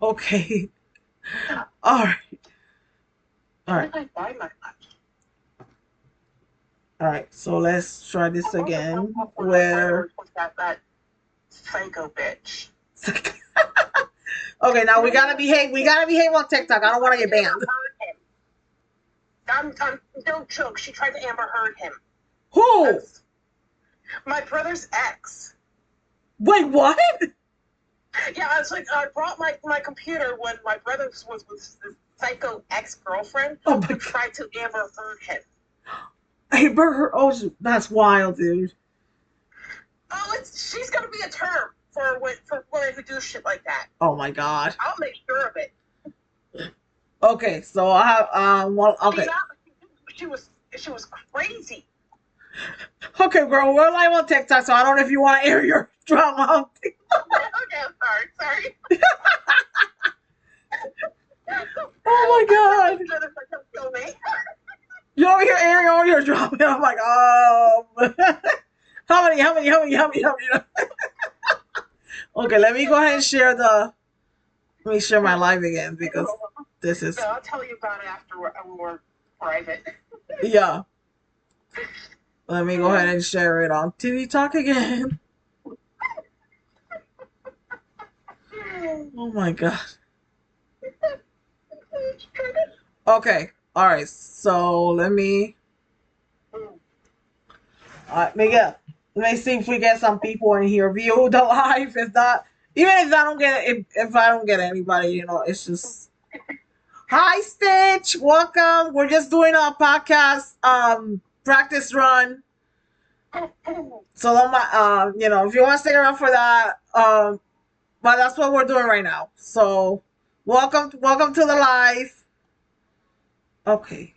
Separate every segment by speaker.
Speaker 1: Okay. All right. All
Speaker 2: Where
Speaker 1: right.
Speaker 2: did I buy my lunch?
Speaker 1: All right. So let's try this
Speaker 2: Oh, the one
Speaker 1: again.
Speaker 2: when my brother
Speaker 1: Where?
Speaker 2: was with that psycho bitch.
Speaker 1: Okay, now we
Speaker 2: Trying
Speaker 1: gotta
Speaker 2: to
Speaker 1: behave. We gotta behave on TikTok. I don't want to get
Speaker 2: Amber
Speaker 1: banned.
Speaker 2: Heard him. I'm no joke. She tried to Amber Heard him.
Speaker 1: Who?
Speaker 2: That's my brother's ex.
Speaker 1: Wait, what?
Speaker 2: Yeah, I was like, I brought my computer when my brother was with his psycho ex girlfriend
Speaker 1: Oh my
Speaker 2: who
Speaker 1: god.
Speaker 2: tried to Amber Heard him.
Speaker 1: Hey, Burger. Oh, that's wild, dude.
Speaker 2: Oh, she's gonna be a term for women who do shit like that.
Speaker 1: Oh my god.
Speaker 2: I'll make sure of it.
Speaker 1: Okay, so I have well,
Speaker 2: She
Speaker 1: okay.
Speaker 2: not she was crazy.
Speaker 1: Okay, girl, we're live on TikTok, so I don't know if you want to air your drama on TikTok.
Speaker 2: Okay, I'm sorry.
Speaker 1: Oh my god.
Speaker 2: Kill me.
Speaker 1: You're over here airing all your drama. I'm like, how many? Okay, let me go ahead and share let me share my live again because this is,
Speaker 2: Yeah, I'll tell you about it after we're private.
Speaker 1: yeah. Let me go ahead and share it on TV Talk again. Oh my god. Okay, alright, so Miguel, let me see if we get some people in here view the live. If not, even if I don't get anybody, it's just hi Stitch, welcome. We're just doing a podcast practice run. So if you want to stick around for that, but that's what we're doing right now. So welcome to the live. Okay.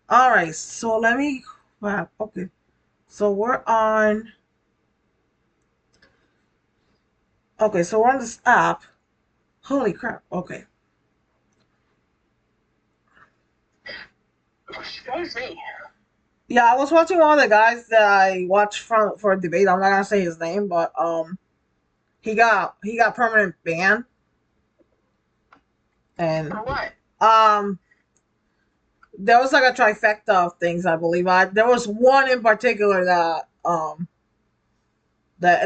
Speaker 1: All right. So let me. Wow. Okay. So we're on. Okay. So we're on this app. Holy crap. Okay.
Speaker 2: Excuse me.
Speaker 1: Yeah, I was watching one of the guys that I watched for a debate. I'm not gonna say his name, but he got permanent ban, and
Speaker 2: For what?
Speaker 1: um there was like a trifecta of things, I believe. There was one in particular that and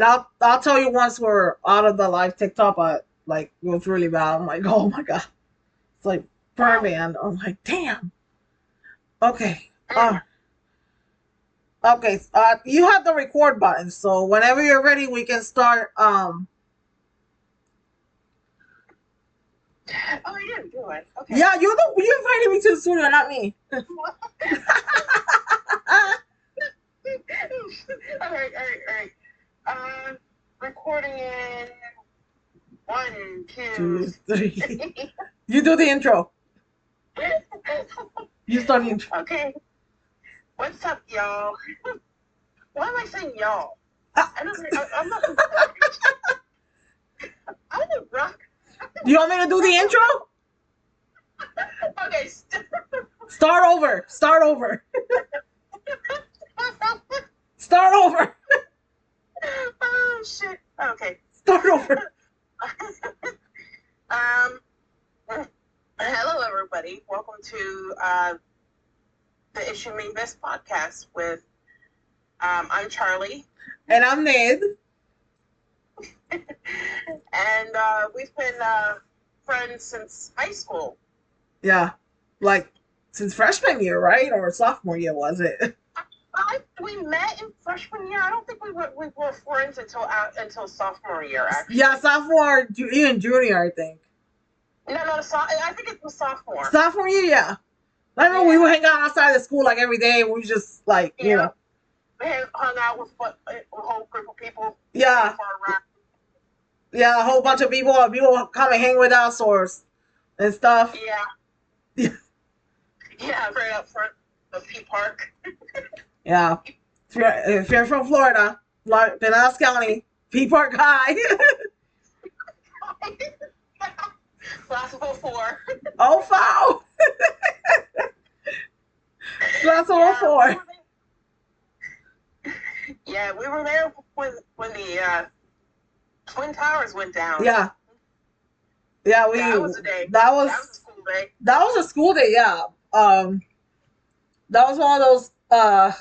Speaker 1: I'll tell you once we're out of the live TikTok, but like it was really bad. I'm like, oh my god. It's like
Speaker 2: Wow.
Speaker 1: permanent. I'm like, damn. Okay.
Speaker 2: Mm.
Speaker 1: Okay. You have the record button, so whenever you're ready, we can start.
Speaker 2: Oh, I didn't do it. Okay.
Speaker 1: Yeah, you invited me to the studio, not me.
Speaker 2: All right. Recording in one, two,
Speaker 1: 2, 3.
Speaker 2: three.
Speaker 1: You do the intro. You start the intro.
Speaker 2: Okay. What's up, y'all? Why am I saying y'all?
Speaker 1: Ah,
Speaker 2: I'm not. I'm a rock.
Speaker 1: do you want me to do the intro?
Speaker 2: Okay.
Speaker 1: Start over. Start over. Start over.
Speaker 2: Oh shit. Okay.
Speaker 1: Start over.
Speaker 2: Um. Hello, everybody. Welcome to the Issue Me This podcast with. I'm Charlie,
Speaker 1: And I'm Ned.
Speaker 2: and we've been friends since high school.
Speaker 1: Yeah. Like since freshman year, right? Or sophomore year, was it?
Speaker 2: We met in freshman year. I don't think we were friends until sophomore year.
Speaker 1: Yeah,
Speaker 2: Actually,
Speaker 1: sophomore, even junior, I think.
Speaker 2: no, I think it was sophomore.
Speaker 1: Sophomore year, yeah. I remember we
Speaker 2: Yeah,
Speaker 1: would hang out outside of school like every day. We just like,
Speaker 2: yeah. We hung out with a whole group of people.
Speaker 1: Yeah, yeah, a whole bunch of people come and hang with us and stuff.
Speaker 2: Yeah,
Speaker 1: Yeah,
Speaker 2: yeah, right up front of P Park.
Speaker 1: yeah. If you're from Florida, Pinellas County, P Park High.
Speaker 2: Class of '04.
Speaker 1: Oh, foul. Class of
Speaker 2: Yeah,
Speaker 1: 04.
Speaker 2: we were there when the Twin Towers went down.
Speaker 1: Yeah. Yeah,
Speaker 2: That was a day.
Speaker 1: that
Speaker 2: That was a
Speaker 1: was
Speaker 2: school day.
Speaker 1: that was a school day, yeah. That was one of those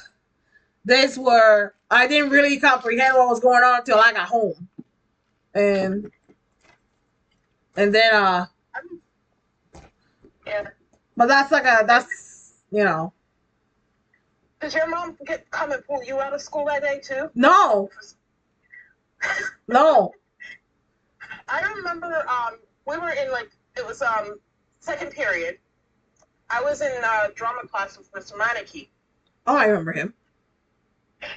Speaker 1: days where I didn't really comprehend what was going on until I got home. And and then
Speaker 2: Yeah.
Speaker 1: but that's like a that's
Speaker 2: Did your mom come and pull you out of school that day too?
Speaker 1: no. No.
Speaker 2: I remember we were in like it was second period. I was in drama class with Mr. Meineke.
Speaker 1: Oh, I remember him.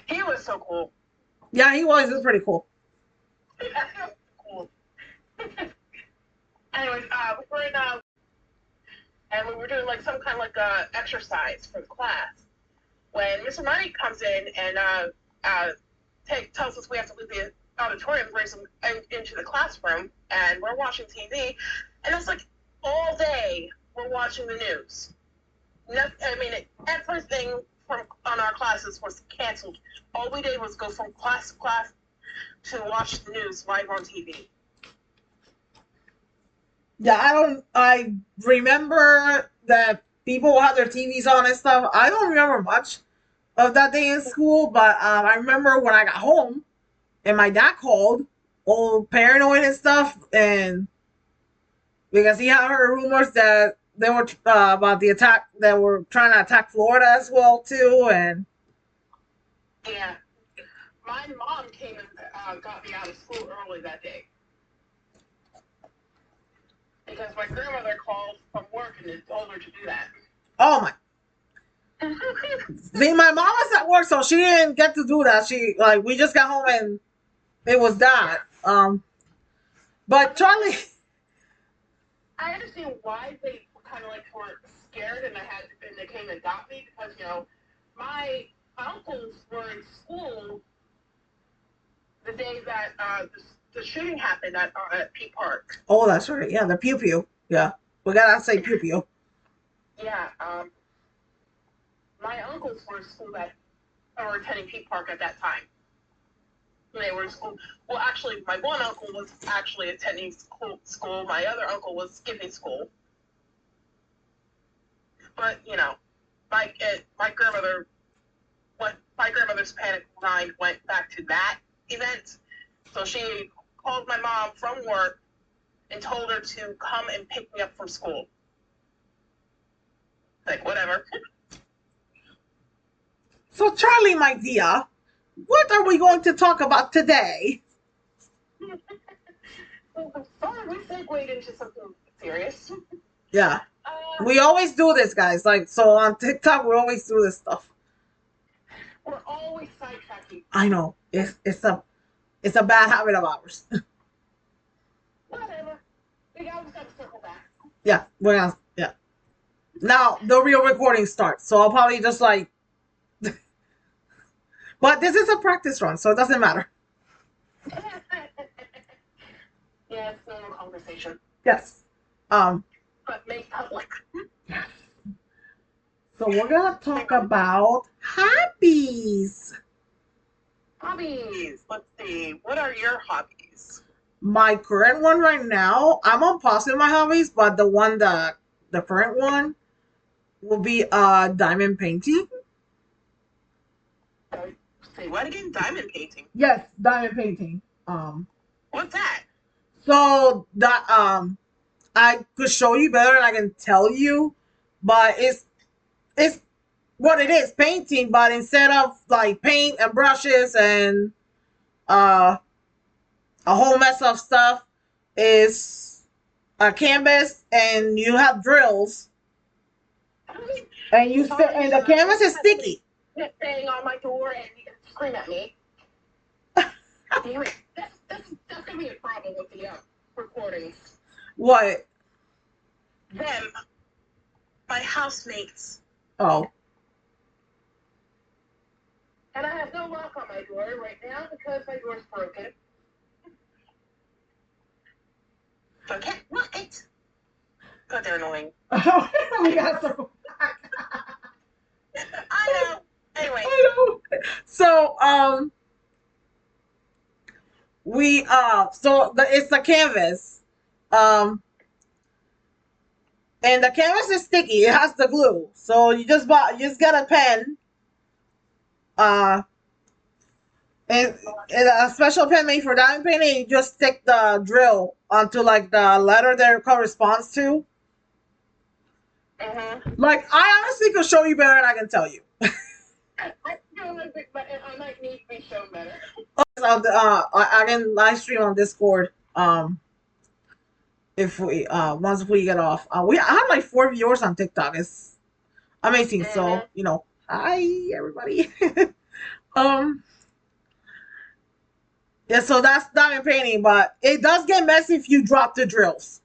Speaker 2: He was so cool.
Speaker 1: Yeah, he was. It was pretty cool.
Speaker 2: Cool. Anyways, we were in and we were doing like some kind of like exercise for the class. When Mr. Meineke comes in and tells us we have to leave the auditorium, brings them into the classroom, and we're watching TV, and it's like all day we're watching the news. I mean, everything on our classes was canceled. All we did was go from class to class to watch the news live on TV.
Speaker 1: Yeah, I remember that people had their TVs on and stuff. I don't remember much of that day in school, but I remember when I got home and my dad called, all paranoid and stuff, and because he had heard rumors that they were about the attack, that were trying to attack Florida as well too, and
Speaker 2: yeah, my mom came and got me out of school early that day because my grandmother called from work and told her to do that.
Speaker 1: oh my. See, my mom was at work, so she didn't get to do that. She we just got home and it was that. But Charlie,
Speaker 2: I understand why they kind of like were scared and they came and got me because my uncles were in school the day that the shooting happened at P Park.
Speaker 1: oh, that's right. Yeah, the pew pew. Yeah, we gotta say pew pew.
Speaker 2: Yeah, my uncles were in school or attending P Park at that time. They were in school. Well, actually, my one uncle was actually attending school. My other uncle was skipping school. But my grandmother, my grandmother's panic mind went back to that event. So she called my mom from work and told her to come and pick me up from school. Like whatever.
Speaker 1: So Charlie, my dear, what are we going to talk about today?
Speaker 2: Sorry, we segued into something serious.
Speaker 1: Yeah, we always do this, guys. So on TikTok, we always do this stuff.
Speaker 2: We're always sidetracking.
Speaker 1: I know it's a bad habit of ours.
Speaker 2: Whatever. We always got to circle back.
Speaker 1: Yeah, we're gonna yeah. Now the real recording starts, so I'll probably just but this is a practice run, so it doesn't matter.
Speaker 2: Yeah, it's normal conversation.
Speaker 1: Yes.
Speaker 2: But made public.
Speaker 1: So we're gonna talk about hobbies.
Speaker 2: Hobbies. Let's see. What are your hobbies?
Speaker 1: My current one right now, I'm on pause in my hobbies, but the current one will be diamond painting.
Speaker 2: Say what again? Diamond painting.
Speaker 1: Yes, diamond painting.
Speaker 2: What's that?
Speaker 1: So that I could show you better than I can tell you, but it's what it is, painting, but instead of paint and brushes and uh a whole mess of stuff, is a canvas and you have drills and and the canvas is sticky.
Speaker 2: Bang on my door and you can scream at me. Damn it. That's gonna be a problem with the recordings.
Speaker 1: What?
Speaker 2: Them. My housemates.
Speaker 1: Oh.
Speaker 2: And I have no lock on my door right now because my door's broken. So I can't lock it. God, they're annoying.
Speaker 1: We got some.
Speaker 2: I know. Anyway.
Speaker 1: I know. So it's the canvas. Um, and the canvas is sticky. It has the glue. So you just get a pen. Uh, and a special pen made for diamond painting. You just stick the drill onto like the letter that it corresponds to. Like I honestly could show you better than I can tell you.
Speaker 2: I might need to be shown better.
Speaker 1: I can live stream on Discord. If we once we get off, I have like 4 viewers on TikTok. It's amazing. So hi everybody. um, yeah. So that's diamond painting, but it does get messy if you drop the drills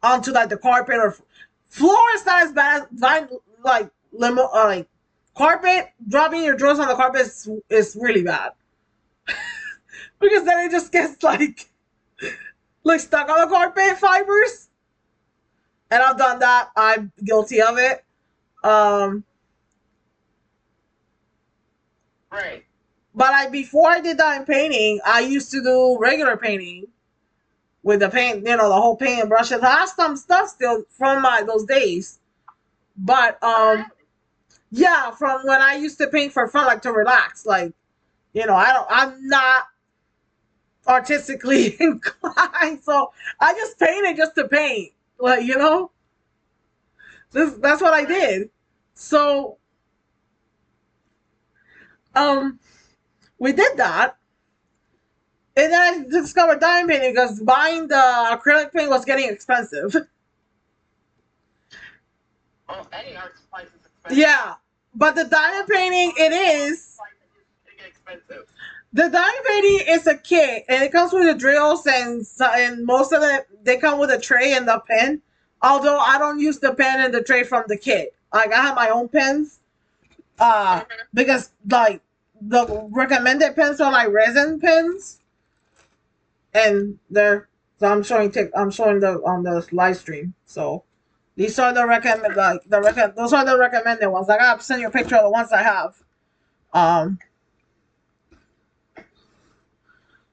Speaker 1: onto like the carpet or floor. Is not as bad as like limo like carpet. Dropping your drills on the carpet is really bad because then it just gets like stuck on the carpet fibers. And I've done that. I'm guilty of it.
Speaker 2: Right.
Speaker 1: But before I did that in painting, I used to do regular painting with the paint, the whole paint and brushes. I have some stuff still from those days. But yeah, from when I used to paint for fun, like to relax. Like, I'm not artistically inclined, so I just painted just to paint. Like, that's what I did. So we did that. And then I discovered diamond painting because buying the acrylic paint was getting expensive.
Speaker 2: Well, any art supplies is expensive.
Speaker 1: Yeah, but the diamond painting, it is.
Speaker 2: Expensive.
Speaker 1: The diamond painting is a kit, and it comes with the drills, and most of them, they come with a tray and the pen. Although I don't use the pen and the tray from the kit. Like, I have my own pens. Because, like, the recommended pens are, like, resin pens. And so I'm showing on the live stream. So these are the those are the recommended ones. I gotta send you a picture of the ones I have.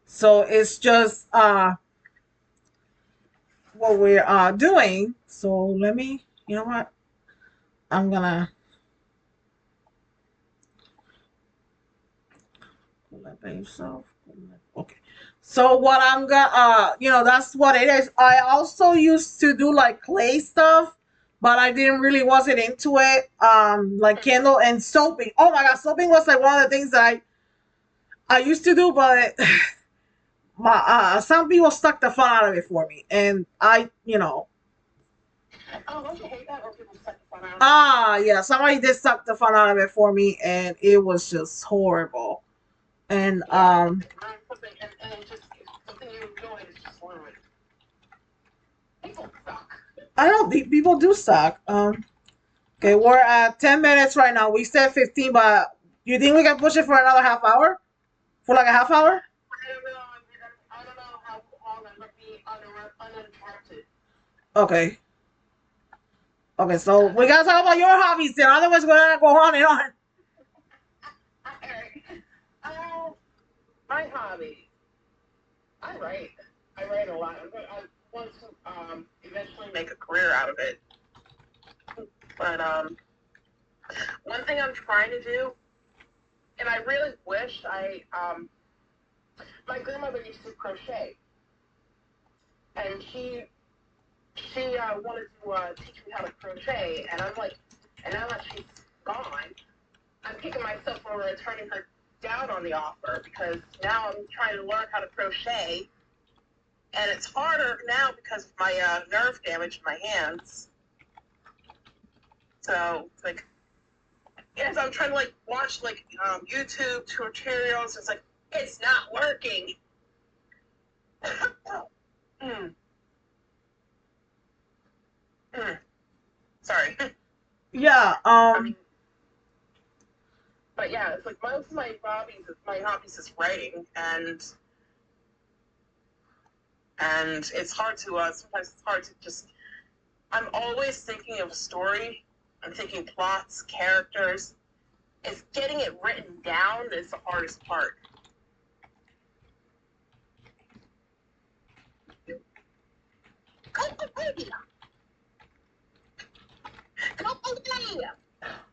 Speaker 1: So it's just what we're doing. So let me, you know what? I'm gonna okay. So what I'm gonna that's what it is. I also used to do like clay stuff, but I didn't really wasn't into it. Like candle and soaping. Oh my god, soaping was like one of the things that I used to do, but my some people stuck the fun out of it for me, and
Speaker 2: Oh, don't you hate that when people suck the fun out of it?
Speaker 1: yeah, somebody did suck the fun out of it for me, and it was just horrible. And
Speaker 2: something and just something you enjoy is just horrible. People suck.
Speaker 1: I don't think people do suck. Okay, we're at 10 minutes right now. We said 15, but you think we can push it for another half hour? For like a half hour?
Speaker 2: I don't know how long I'm gonna be uninterrupted.
Speaker 1: Okay. Okay, so we gotta talk about your hobbies then. Otherwise, we're gonna go on and on.
Speaker 2: My hobby. I write. I write a lot. I want to eventually make a career out of it. But one thing I'm trying to do, and I really wish my grandmother used to crochet, and she wanted to teach me how to crochet, and I'm like, and now that she's gone, I'm kicking myself for turning her down on the offer because now I'm trying to learn how to crochet, and it's harder now because of my nerve damage in my hands. So like, yes, I'm trying to like watch like YouTube tutorials. It's like it's not working. Sorry.
Speaker 1: Yeah.
Speaker 2: But yeah, it's like most of my hobbies is writing, and it's hard to sometimes it's hard to just. I'm always thinking of a story. I'm thinking plots, characters. It's getting it written down is the hardest part. Hey, come away.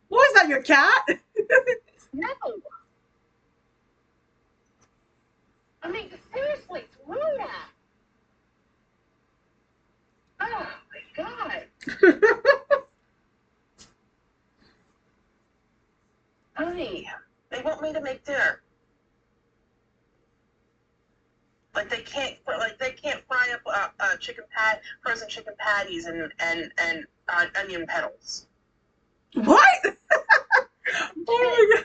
Speaker 1: What is that? Your cat?
Speaker 2: No. I mean, seriously, throw that. Oh my God. Honey, they want me to make dinner. Like they can't fry up frozen chicken patties and onion petals.
Speaker 1: What? Oh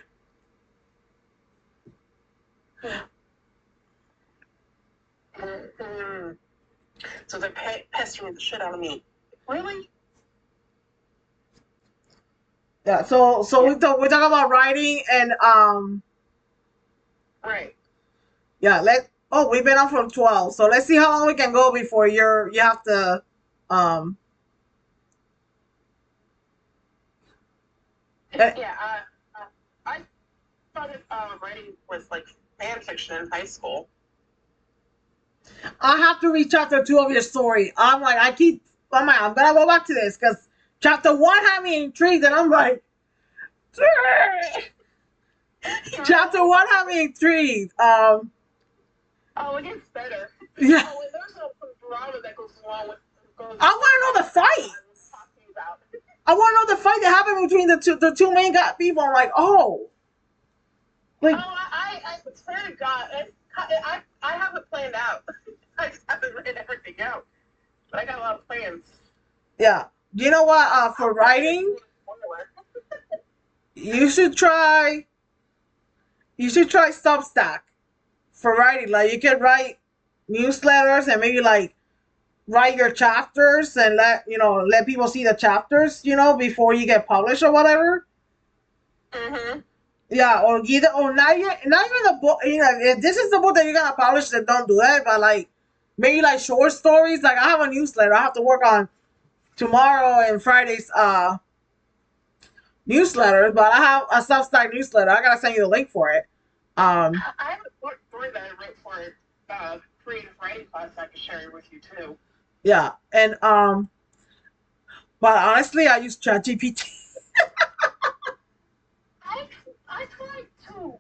Speaker 1: my God.
Speaker 2: Mm-hmm. So they're pestering the shit out of me. Really?
Speaker 1: Yeah. So we talk about writing and
Speaker 2: Right.
Speaker 1: yeah. We've been on from 12, so let's see how long we can go before you have to um. eh,
Speaker 2: Yeah. I started writing was like fan fiction in high school.
Speaker 1: I have to read chapter 2 of your story. I'm like, I'm gonna go back to this because chapter 1 had me intrigued, and I'm like, chapter 1 had me intrigued.
Speaker 2: Oh, it gets better.
Speaker 1: Yeah.
Speaker 2: Oh, and there's some drama that goes along with.
Speaker 1: I want to know the fight. I want to know the fight that happened between the two main people. I'm like, oh, like,
Speaker 2: I swear to God, I have it planned out. I just haven't written everything out, but I got a lot of plans.
Speaker 1: yeah. You know what? For writing, you should try. You should try Substack for writing. Like, you can write newsletters and maybe like write your chapters and let people see the chapters, before you get published or whatever.
Speaker 2: Mm-hmm.
Speaker 1: Yeah, or not even the book. If this is the book that you're gonna publish, then don't do that. But like maybe like short stories. Like I have a newsletter. I have to work on tomorrow and Friday's newsletter, but I have a Substack newsletter. I gotta send you the link for it.
Speaker 2: I have a short story that I wrote for creative writing class I can share with you too.
Speaker 1: Yeah, and but honestly, I use ChatGPT.
Speaker 2: I tried to.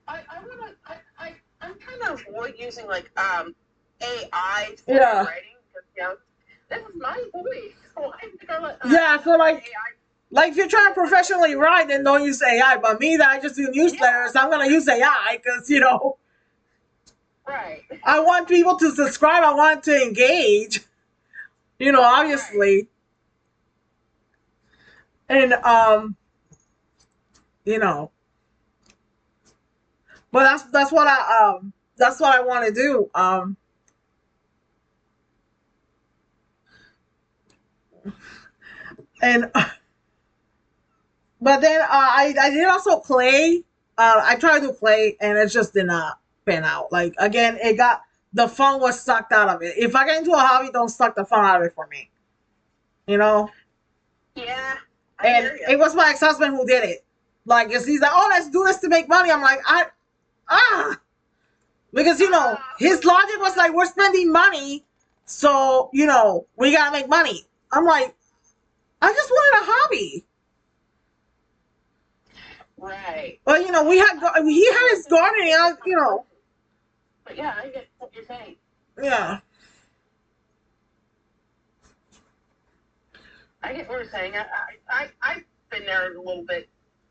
Speaker 2: I'm trying to avoid using like AI for
Speaker 1: Yeah.
Speaker 2: writing because this is my voice, so I'm gonna let
Speaker 1: Yeah, so like
Speaker 2: AI.
Speaker 1: Like if you're trying to professionally write, then don't use AI. But me, that I just do newsletters, I'm gonna use AI because
Speaker 2: Right.
Speaker 1: I want people to subscribe. I want to engage. Obviously, and you know, but that's what I want to do. And but then I did also clay. I tried to play, and it just did not pan out. Like again, the fun was sucked out of it. If I get into a hobby, don't suck the fun out of it for me. You know.
Speaker 2: Yeah.
Speaker 1: And it was my ex-husband who did it. Like, he's like, oh, let's do this to make money. I'm like, because his logic was like, we're spending money, so we gotta make money. I'm like, I just wanted a hobby.
Speaker 2: Right.
Speaker 1: But he had his gardening.
Speaker 2: But yeah, I get what you're saying.
Speaker 1: Yeah.
Speaker 2: I get what you're saying. I've been there a little bit.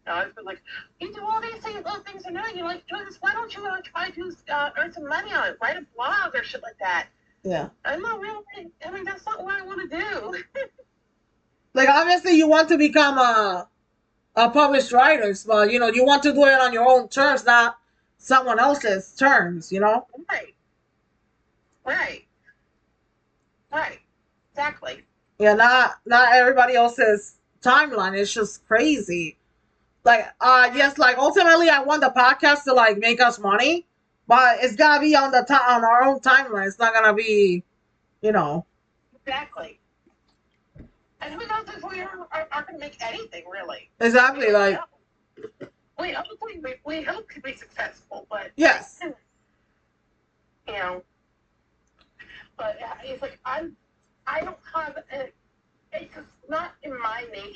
Speaker 2: I've been like, you do all these things, are new. You like doing this. Why don't you try to earn some money on it? Write a blog or shit like that.
Speaker 1: Yeah.
Speaker 2: I'm not really. I mean, that's not what I want to do.
Speaker 1: Like, obviously, you want to become a published writer, but you want to do it on your own terms, not someone else's terms.
Speaker 2: Right. Right. Right. Exactly.
Speaker 1: Yeah, not everybody else's timeline. It's just crazy. Like, yes, like ultimately, I want the podcast to like make us money, but it's gonna be on on our own timeline. It's not gonna be, you know.
Speaker 2: Exactly. And who knows if we are going to make anything really?
Speaker 1: Exactly, like.
Speaker 2: We hope to be successful, but
Speaker 1: Yes.
Speaker 2: But it's like I don't have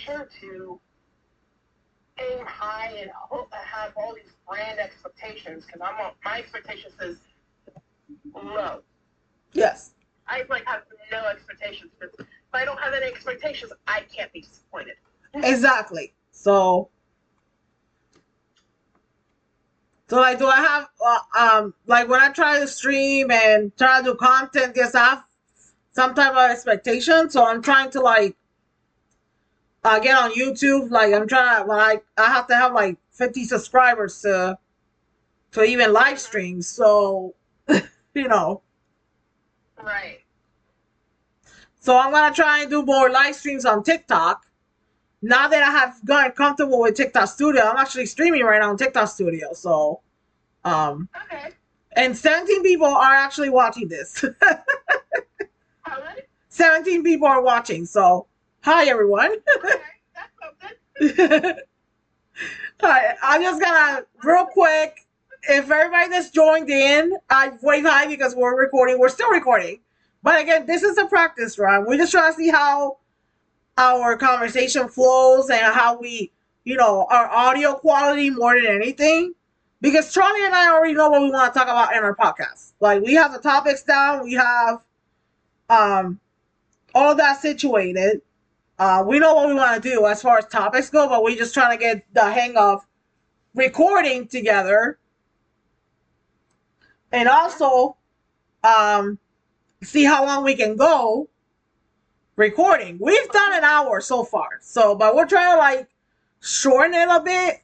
Speaker 2: care to aim high and have all these grand expectations because my expectation says low.
Speaker 1: Yes.
Speaker 2: I like have no expectations because if I don't have any expectations, I can't be disappointed.
Speaker 1: Exactly. So like, do I have like when I try to stream and try to do content, guess I have some type of expectation. So I'm trying to like get on YouTube. Like I'm trying, like I have to have like 50 subscribers to even live stream. So you know.
Speaker 2: Right.
Speaker 1: So I'm gonna try and do more live streams on TikTok. Now that I have gotten comfortable with TikTok Studio, I'm actually streaming right now on TikTok Studio. So
Speaker 2: okay.
Speaker 1: And 17 people are actually watching this.
Speaker 2: How many?
Speaker 1: 17 people are watching. So hi everyone.
Speaker 2: Okay, that's something.
Speaker 1: Hi, I'm just gonna real quick. If everybody that's joined in, I wave hi because we're recording. We're still recording. But again, this is a practice run. We're just trying to see how our conversation flows and how we, our audio quality more than anything. Because Charlie and I already know what we want to talk about in our podcast. Like we have the topics down, we have all of that situated. We know what we want to do as far as topics go, but we're just trying to get the hang of recording together and also see how long we can go recording. We've done an hour so far, so but we're trying to like shorten it a bit.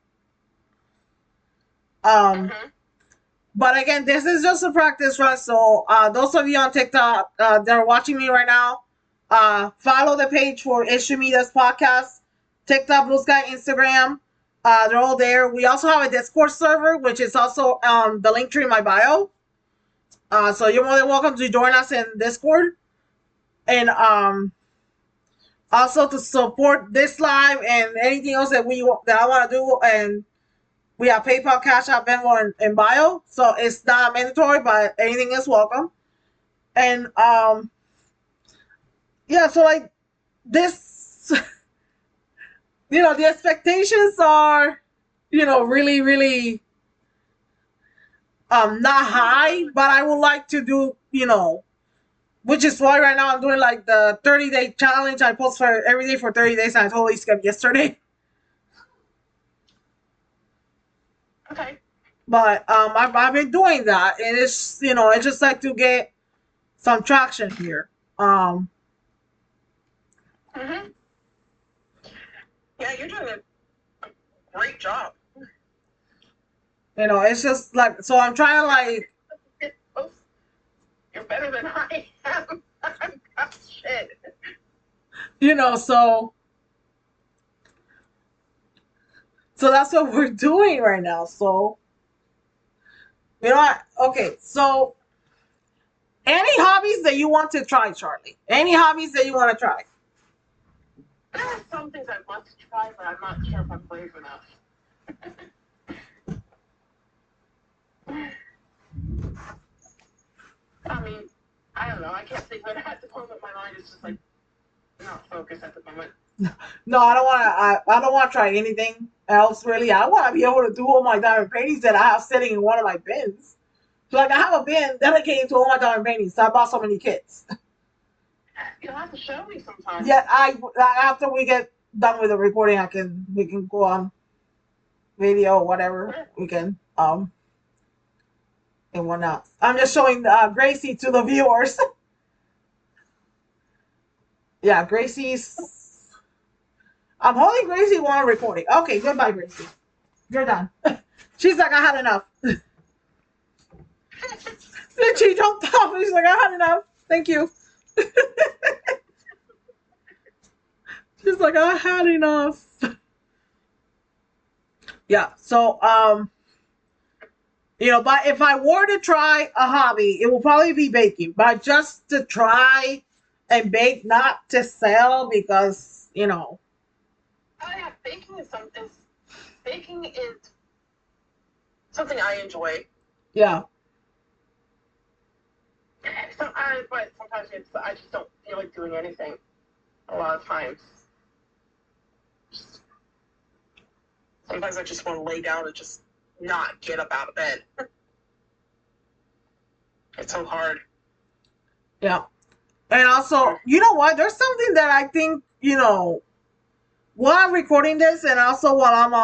Speaker 1: But again, this is just a practice run. So those of you on TikTok that are watching me right now, follow the page for Issue Media's podcast, TikTok, BlueSky, Instagram. They're all there. We also have a Discord server, which is also the link tree in my bio. So you're more than welcome to join us in Discord. And also to support this live and anything else that I want to do. And we have PayPal, Cash App, Venmo, and bio. So it's not mandatory, but anything is welcome. And yeah, so like this, the expectations are, really, really not high, but I would like to do, which is why right now I'm doing like the 30-day challenge. I post for every day for 30 days and I totally skipped yesterday.
Speaker 2: Okay.
Speaker 1: But I've been doing that, and it's it's just like to get some traction here.
Speaker 2: Yeah, you're doing a great job.
Speaker 1: It's just like, so I'm trying to like.
Speaker 2: You're better than I am. Shit.
Speaker 1: So that's what we're doing right now. So okay, so any hobbies that you want to try, Charlie? Any hobbies that you want to try?
Speaker 2: There are some things I'd love to try, but I'm not sure if I'm brave enough. I mean, I don't know. I can't think of it at the moment. My mind is just like not focused at the moment.
Speaker 1: No, I don't want to. I don't want to try anything else really. I want to be able to do all my diamond paintings that I have sitting in one of my bins. So like I have a bin dedicated to all my diamond paintings. So I bought so many kits.
Speaker 2: You'll have to show me sometime.
Speaker 1: Yeah, after we get done with the recording, we can go on video or whatever we can and whatnot. I'm just showing Gracie to the viewers. Yeah, Gracie's. I'm holding Gracie while I'm recording. Okay, goodbye, Gracie. You're done. She's like, I had enough. Then she jumped off and she's like, I had enough. Thank you. She's like, I had enough. Yeah, so but if I were to try a hobby, it will probably be baking. But just to try and bake, not to sell, because
Speaker 2: Oh yeah, baking is something I enjoy.
Speaker 1: Yeah.
Speaker 2: But sometimes I just don't feel like doing anything. A lot of times. Sometimes I just want to lay down and just not get up out of bed. It's so hard.
Speaker 1: Yeah. And also, you know what? There's something that I think, while I'm recording this and also while I'm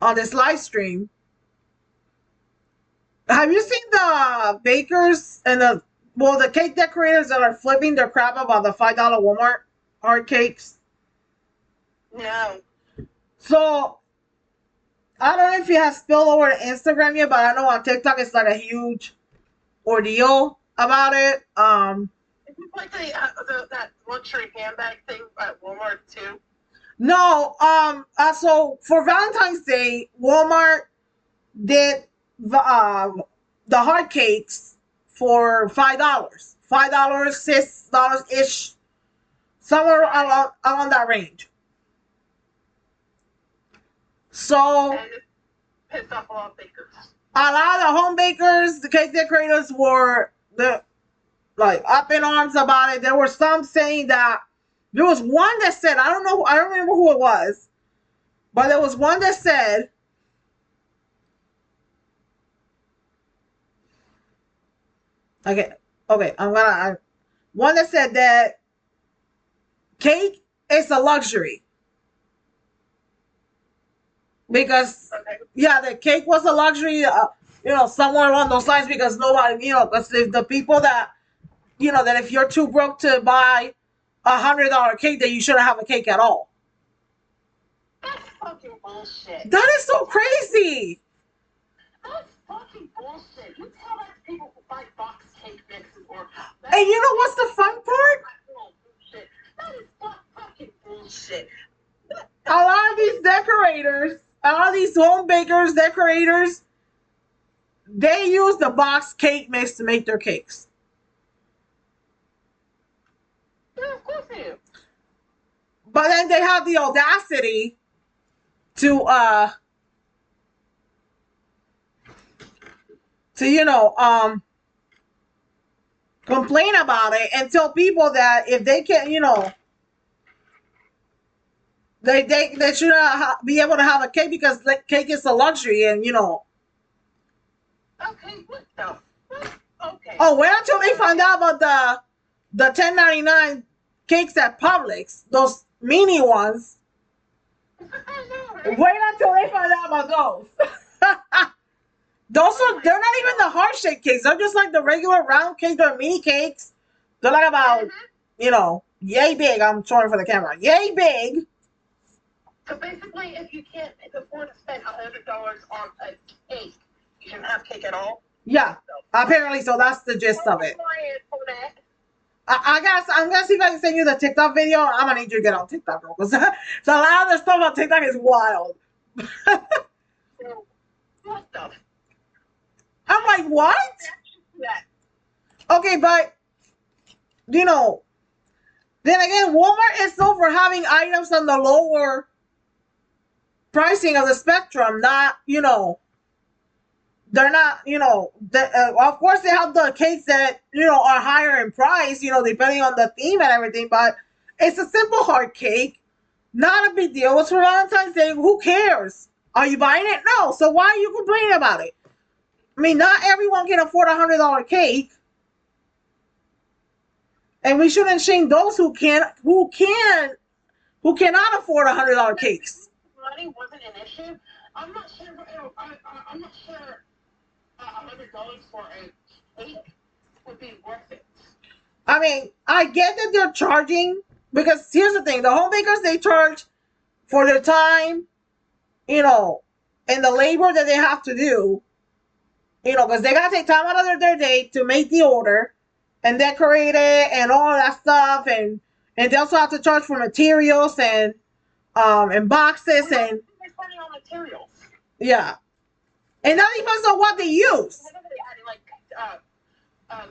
Speaker 1: on this live stream, have you seen the bakers and the cake decorators that are flipping their crap about the $5 Walmart hard cakes?
Speaker 2: No.
Speaker 1: So I don't know if it has spilled over to Instagram yet, but I know on TikTok it's like a huge ordeal about it.
Speaker 2: Is it like that luxury handbag thing at Walmart too?
Speaker 1: No, so for Valentine's Day, Walmart did the hard cakes for $5, $6 ish, somewhere along that range. So
Speaker 2: And it pissed off a lot of bakers.
Speaker 1: a lot of the home bakers, the cake decorators were up in arms about it. There were some saying that there was one that said, I don't remember who it was, but there was one that said, okay, one that said that cake is a luxury. Because, yeah, the cake was a luxury, somewhere along those lines, because nobody, because the people that, that if you're too broke to buy $100 cake, then you shouldn't have a cake at all.
Speaker 2: That's fucking bullshit.
Speaker 1: That is so crazy.
Speaker 2: That's fucking bullshit. You tell that to people who buy box cake mixes or.
Speaker 1: And you know what's the fun part?
Speaker 2: That is fucking bullshit.
Speaker 1: A lot of these decorators, a lot of these home bakers, decorators, they use the box cake mix to make their cakes.
Speaker 2: Yeah, of course they do.
Speaker 1: But then they have the audacity to complain about it and tell people that if they can, they should be able to have a cake because cake is a luxury, and
Speaker 2: Okay, what the? Okay.
Speaker 1: Oh, wait until they find out about the $10.99 cakes at Publix, those mini ones. Wait until they find out about those. They're not even the heart shaped cakes. They're just like the regular round cake. They're mini cakes. They're like about, yay big. I'm showing for the camera. Yay big.
Speaker 2: So basically, if you can't afford to spend $100 on a cake, you shouldn't have cake at all?
Speaker 1: Yeah, apparently so. That's the gist of it. I'm gonna see if I can send you the TikTok video. I'm gonna need you to get on TikTok, bro, because so a lot of the stuff on TikTok is wild.
Speaker 2: What the?
Speaker 1: I'm like, what? Okay, but then again, Walmart is known for having items on the lower pricing of the spectrum. Not, they're not, of course they have the cakes that, are higher in price, depending on the theme and everything, but it's a simple hard cake. Not a big deal. It's for Valentine's Day. Who cares? Are you buying it? No. So why are you complaining about it? I mean, not everyone can afford $100 cake. And we shouldn't shame those who cannot afford $100 cakes.
Speaker 2: Money wasn't an issue. I'm not sure. I'm not sure $100 for a cake would be worth it.
Speaker 1: I mean, I get that they're charging, because here's the thing: the home bakers, they charge for their time, and the labor that they have to do, because they gotta take time out of their day to make the order and decorate it and all that stuff, and they also have to charge for materials and boxes and
Speaker 2: on materials.
Speaker 1: Yeah, and that depends on what they use.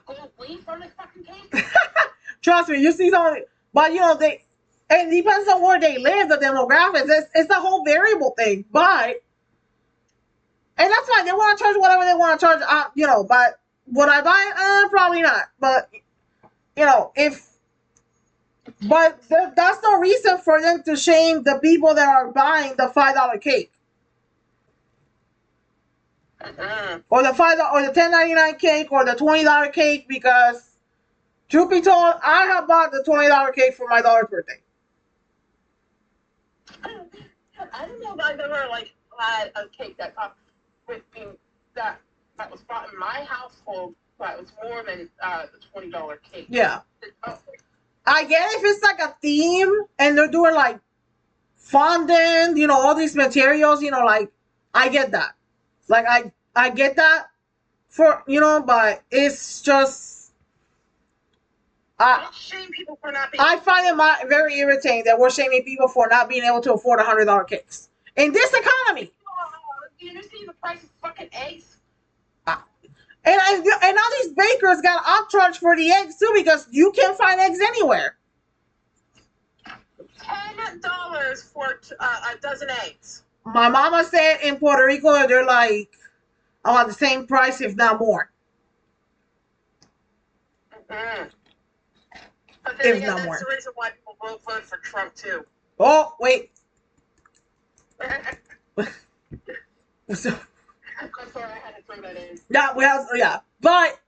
Speaker 2: Gold leaf on the fucking cake.
Speaker 1: Trust me, you see some, but it depends on where they live, the demographics. It's a whole variable thing, but and that's fine. They want to charge whatever they want to charge. But would I buy it? Probably not. But if But that's no reason for them to shame the people that are buying the $5 cake or the $5 or the 10.99 cake or the $20 cake because, truth be told, I have bought the $20 cake for my daughter's birthday.
Speaker 2: I don't know if I've ever like had a cake that cost with me that was bought in my household that was more than the $20 cake.
Speaker 1: Yeah. I get if it's like a theme and they're doing like fondant, all these materials, like I get that. Like I get that for but it's just
Speaker 2: Don't shame people for not being.
Speaker 1: I find it very irritating that we're shaming people for not being able to afford $100 cakes in this economy.
Speaker 2: Do you see the price of fucking eggs?
Speaker 1: And now these bakers got upcharge for the eggs too because you can't find eggs anywhere.
Speaker 2: $10 for a dozen eggs.
Speaker 1: My mama said in Puerto Rico they're like about the same price, if not more.
Speaker 2: Mm-hmm. But then again, that's the reason why people vote for Trump too.
Speaker 1: Oh wait.
Speaker 2: So, I'm sorry, I had to throw that in.
Speaker 1: Yeah, but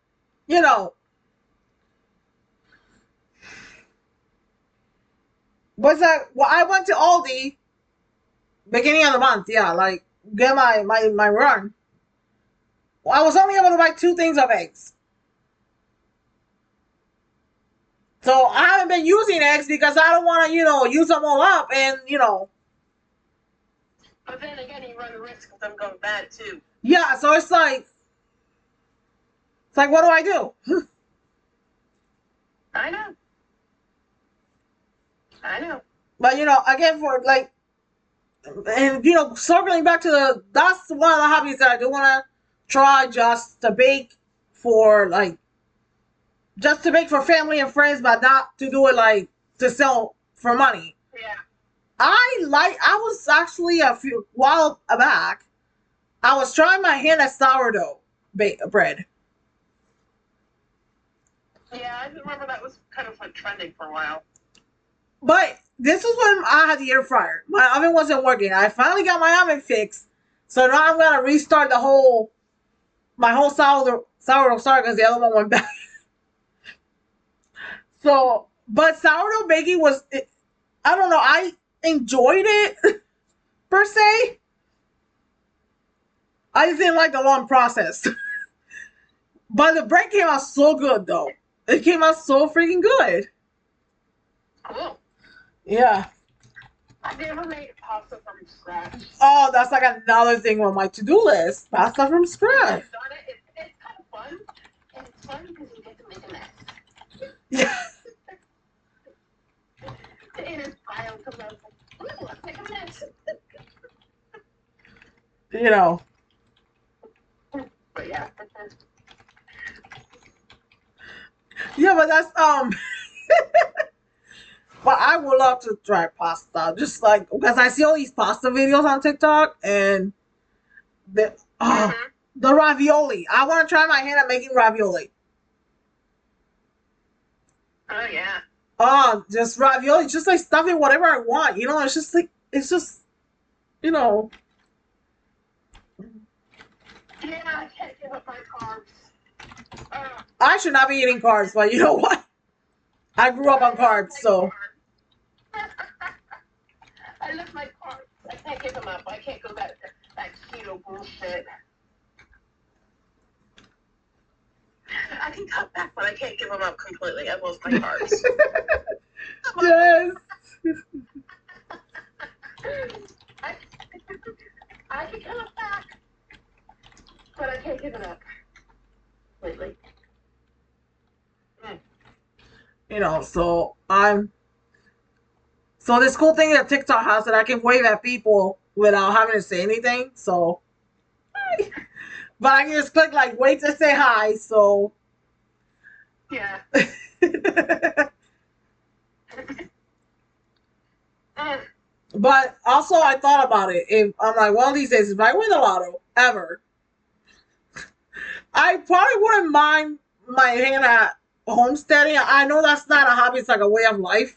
Speaker 1: what's that? Well, I went to Aldi beginning of the month. Yeah, like get my run. Well, I was only able to buy 2 things of eggs. So I haven't been using eggs because I don't want to, use them all up and.
Speaker 2: But then again, you run the risk of them going bad too.
Speaker 1: Yeah, so it's like, what do I do?
Speaker 2: I know.
Speaker 1: But again, for like, and circling back to that's one of the hobbies that I do want to try, just to bake for just to bake for family and friends, but not to do it like to sell for money.
Speaker 2: Yeah.
Speaker 1: I was actually a few while back, I was trying my hand at sourdough bread.
Speaker 2: Yeah, I remember that was kind of like trending for a while.
Speaker 1: But this was when I had the air fryer. My oven wasn't working. I finally got my oven fixed, so now I'm gonna restart my whole sourdough starter because the other one went bad. So, but sourdough baking I don't know, I enjoyed it per se. I just didn't like the long process. But the bread came out so good though. It came out so freaking good.
Speaker 2: Cool.
Speaker 1: Yeah.
Speaker 2: I've never made pasta from scratch.
Speaker 1: Oh, that's like another thing on my to-do list. Pasta from scratch.
Speaker 2: It's kind of fun. And it's fun because you get to make a mess.
Speaker 1: Yeah.
Speaker 2: The inner child comes out and ooh, let's make a mess. But yeah.
Speaker 1: Yeah, but that's but I would love to try pasta. Just like because I see all these pasta videos on TikTok and the ravioli. I want to try my hand at making ravioli.
Speaker 2: Oh yeah.
Speaker 1: Just ravioli, just like stuffing whatever I want. It's just like
Speaker 2: Yeah, I can't give up my carbs.
Speaker 1: I should not be eating carbs, but you know what? I grew up on carbs, so.
Speaker 2: I love my carbs. I can't give them up. I can't go that keto bullshit. I can cut back, but I can't give them up completely. I love my carbs.
Speaker 1: Yes.
Speaker 2: I can cut back, but I can't give it up completely.
Speaker 1: So this cool thing that TikTok has that I can wave at people without having to say anything. So, but I can just click like wait to say hi. So,
Speaker 2: yeah.
Speaker 1: But also I thought about it. If I'm like one of these days, if I win the lotto ever, I probably wouldn't mind my hand at homesteading. I know that's not a hobby; it's like a way of life.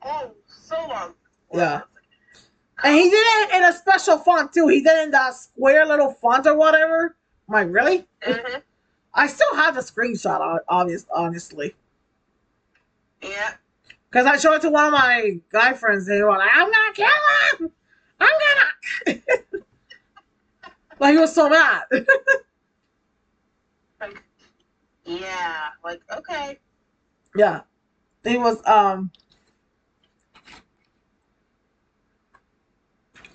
Speaker 2: Oh, so long.
Speaker 1: Yeah. And he did it in a special font too. He did it in that square little font or whatever. I'm like, really?
Speaker 2: Mm-hmm.
Speaker 1: I still have the screenshot, honestly.
Speaker 2: Yeah.
Speaker 1: Because I showed it to one of my guy friends. They were like, I'm gonna kill him! I'm gonna. Like, he was so mad.
Speaker 2: Like, yeah. Like, okay.
Speaker 1: Yeah. He was,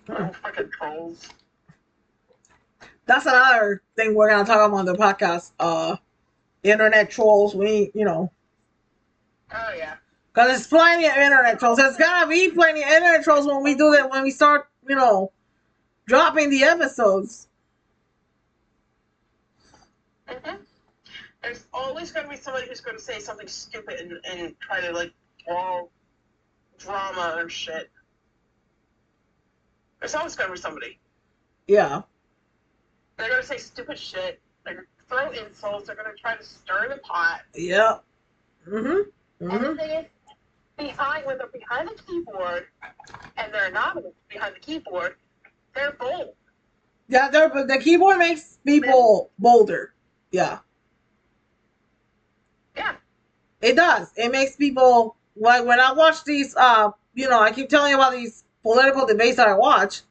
Speaker 2: Oh, fucking trolls.
Speaker 1: that's another thing we're gonna talk about on the podcast. Internet trolls.
Speaker 2: Oh, yeah.
Speaker 1: Because there's plenty of internet trolls. There's gonna be plenty of internet trolls when we do that, when we start, dropping the episodes.
Speaker 2: Mm-hmm. There's always going to be somebody who's going to say something stupid and try to, like, draw drama or shit. There's always going to be somebody.
Speaker 1: Yeah.
Speaker 2: They're going to say stupid shit. They're going to throw insults. They're going to try to stir the pot.
Speaker 1: Yeah. Mm-hmm.
Speaker 2: And the thing is, when they're behind the keyboard, and they're not behind the keyboard, they're bold.
Speaker 1: Yeah, but the keyboard makes people bolder. Yeah.
Speaker 2: Yeah.
Speaker 1: It does. It makes people, like, when I watch these, I keep telling you about these political debates that I watch.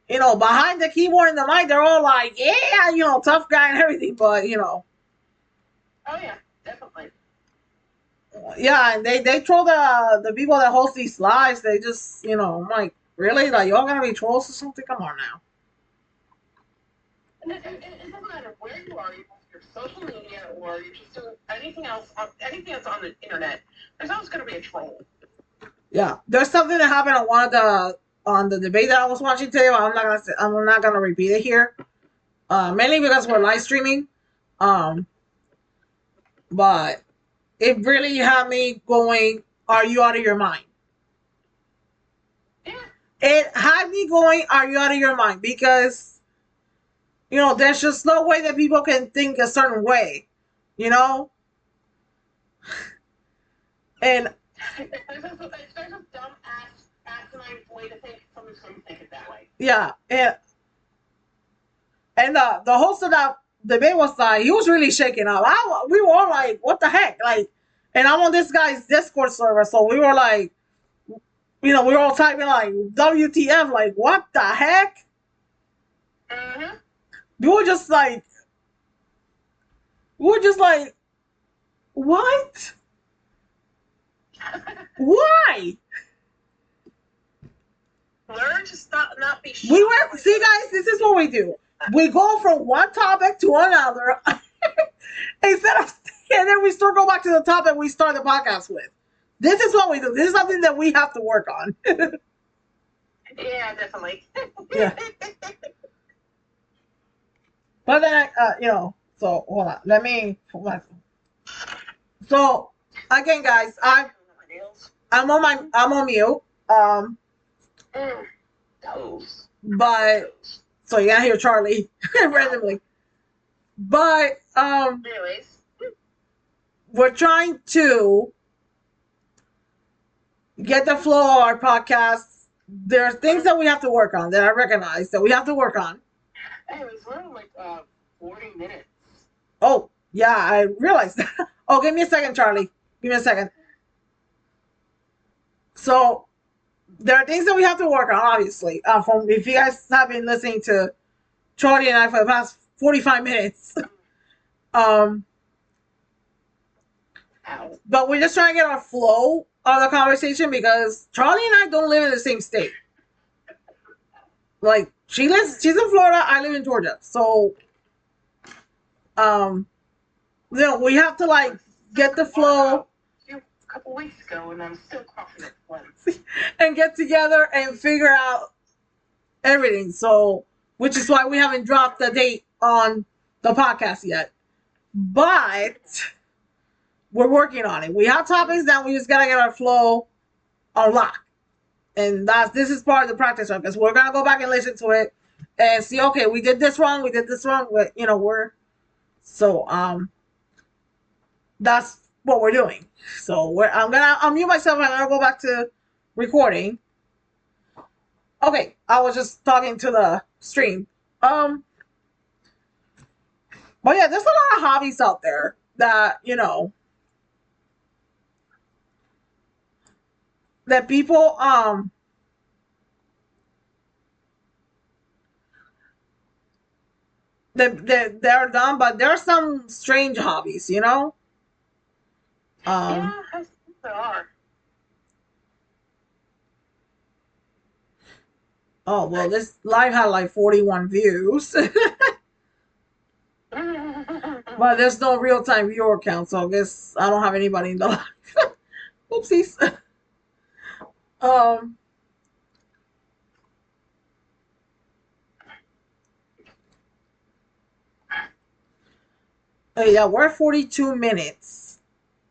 Speaker 1: Behind the keyboard and the mic, they're all like, yeah, tough guy and everything, but
Speaker 2: Oh yeah, definitely.
Speaker 1: Yeah, and they troll the people that host these lives. They just, I'm like, really? Like, y'all gonna be trolls or something? Come on now.
Speaker 2: And it doesn't matter where you are, your social media, or you're just doing anything else on the internet. There's always going to be a troll.
Speaker 1: Yeah, there's something that happened on the debate that I was watching today. But I'm not gonna repeat it here. Mainly because we're live streaming. But it really had me going, "Are you out of your mind?"
Speaker 2: Yeah.
Speaker 1: It had me going, "Are you out of your mind?" Because there's just no way that people can think a certain way, you know? And
Speaker 2: there's a dumb asinine way to think somebody's going to think it that way.
Speaker 1: yeah, and the host of that debate was like, he was really shaking up. We were all like, what the heck? Like, and I'm on this guy's Discord server, so we were like, we were all typing like, WTF, like, what the heck?
Speaker 2: Mm-hmm.
Speaker 1: We were just like, what? Why?
Speaker 2: Learn to not be
Speaker 1: We were, see guys, this is what we do. We go from one topic to another instead of, and then we still go back to the topic we start the podcast with. This is what we do. This is something that we have to work on.
Speaker 2: Yeah, definitely.
Speaker 1: Yeah. But then, so hold on. Let me. So again, guys, I'm on mute. But so you're gonna hear Charlie randomly. But
Speaker 2: anyways,
Speaker 1: we're trying to get the flow of our podcast. There are things that we have to work on that I recognize that we have to work on.
Speaker 2: Anyways, we're in like 40 minutes.
Speaker 1: Oh, yeah, I realized that. Oh, give me a second, Charlie. Give me a second. So there are things that we have to work on, obviously. From if you guys have been listening to Charlie and I for the past 45 minutes. But we're just trying to get our flow of the conversation because Charlie and I don't live in the same state. Like, she's in Florida, I live in Georgia. So we have to like get the flow
Speaker 2: A couple weeks ago, and I'm still coughing at once.
Speaker 1: and get together and figure out everything. So, which is why we haven't dropped the date on the podcast yet. But we're working on it. We have topics that we just gotta get our flow on lock. And this is part of the practice run because we're gonna go back and listen to it and see, okay, we did this wrong, but that's what we're doing. So I'm gonna unmute myself and I'm gonna go back to recording. Okay, I was just talking to the stream. But yeah, there's a lot of hobbies out there that, that people that they're done, but there are some strange hobbies, Um
Speaker 2: Yeah, I think there are.
Speaker 1: oh well, this live had like 41 views. But there's no real time viewer count, so I guess I don't have anybody in the live. Oopsies. Um yeah, we're at 42 minutes.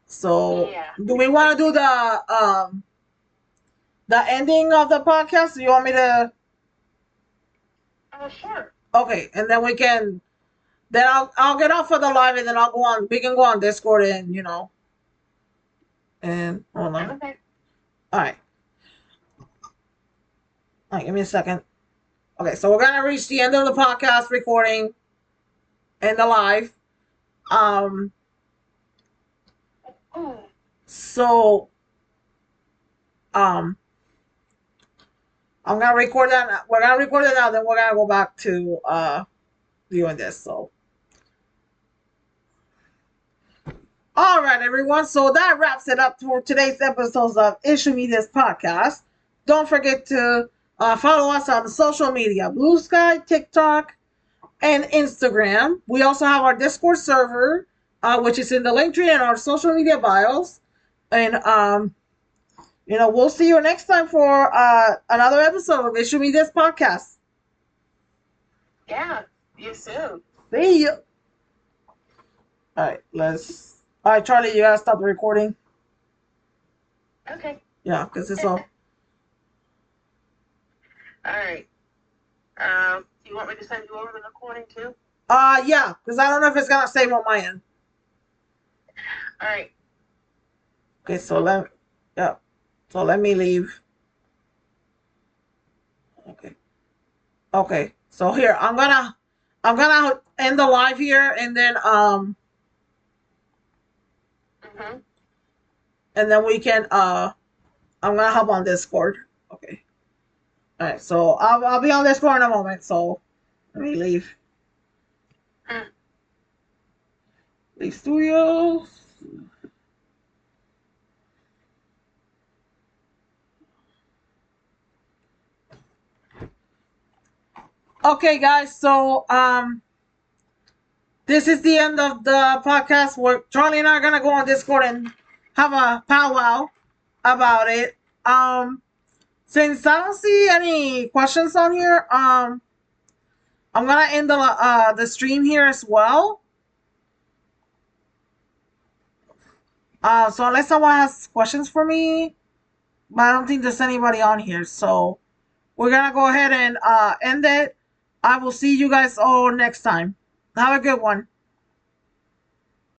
Speaker 1: So
Speaker 2: Yeah.
Speaker 1: do we want to do the ending of the podcast? Do you want me to?
Speaker 2: Sure.
Speaker 1: Okay, and then we can. Then I'll get off of the live, and then I'll go on. We can go on Discord, and and hold on.
Speaker 2: Okay.
Speaker 1: All right. All right, give me a second. Okay, so we're gonna reach the end of the podcast recording and the live. Um. So. Um. I'm gonna record that. We're gonna record it now. Then we're gonna go back to viewing this. So. All right, everyone. So that wraps it up for today's episodes of Issue Me This podcast. Don't forget to follow us on social media: BlueSky, TikTok, and Instagram. We also have our Discord server, which is in the link tree in our social media bios. And we'll see you next time for another episode of Issue Me This podcast.
Speaker 2: Yeah. See you soon.
Speaker 1: See you. All right, All right, Charlie, you gotta stop the recording.
Speaker 2: Okay.
Speaker 1: Yeah, because it's all.
Speaker 2: All right. Do you want me to send you over the recording too?
Speaker 1: Yeah, because I don't know if it's gonna save on my end.
Speaker 2: All right.
Speaker 1: Okay, yeah. So let me leave. Okay. Okay. So here, I'm gonna end the live here, and then
Speaker 2: Mhm.
Speaker 1: and then we can I'm gonna hop on Discord. Okay. All right. So I'll be on Discord in a moment. So let me leave. Leave studio. Okay, guys. So this is the end of the podcast. Where Charlie and I are gonna go on Discord and have a powwow about it. Since I don't see any questions on here, I'm gonna end the stream here as well. So unless someone has questions for me, but I don't think there's anybody on here. So we're gonna go ahead and end it. I will see you guys all next time. Have a good one.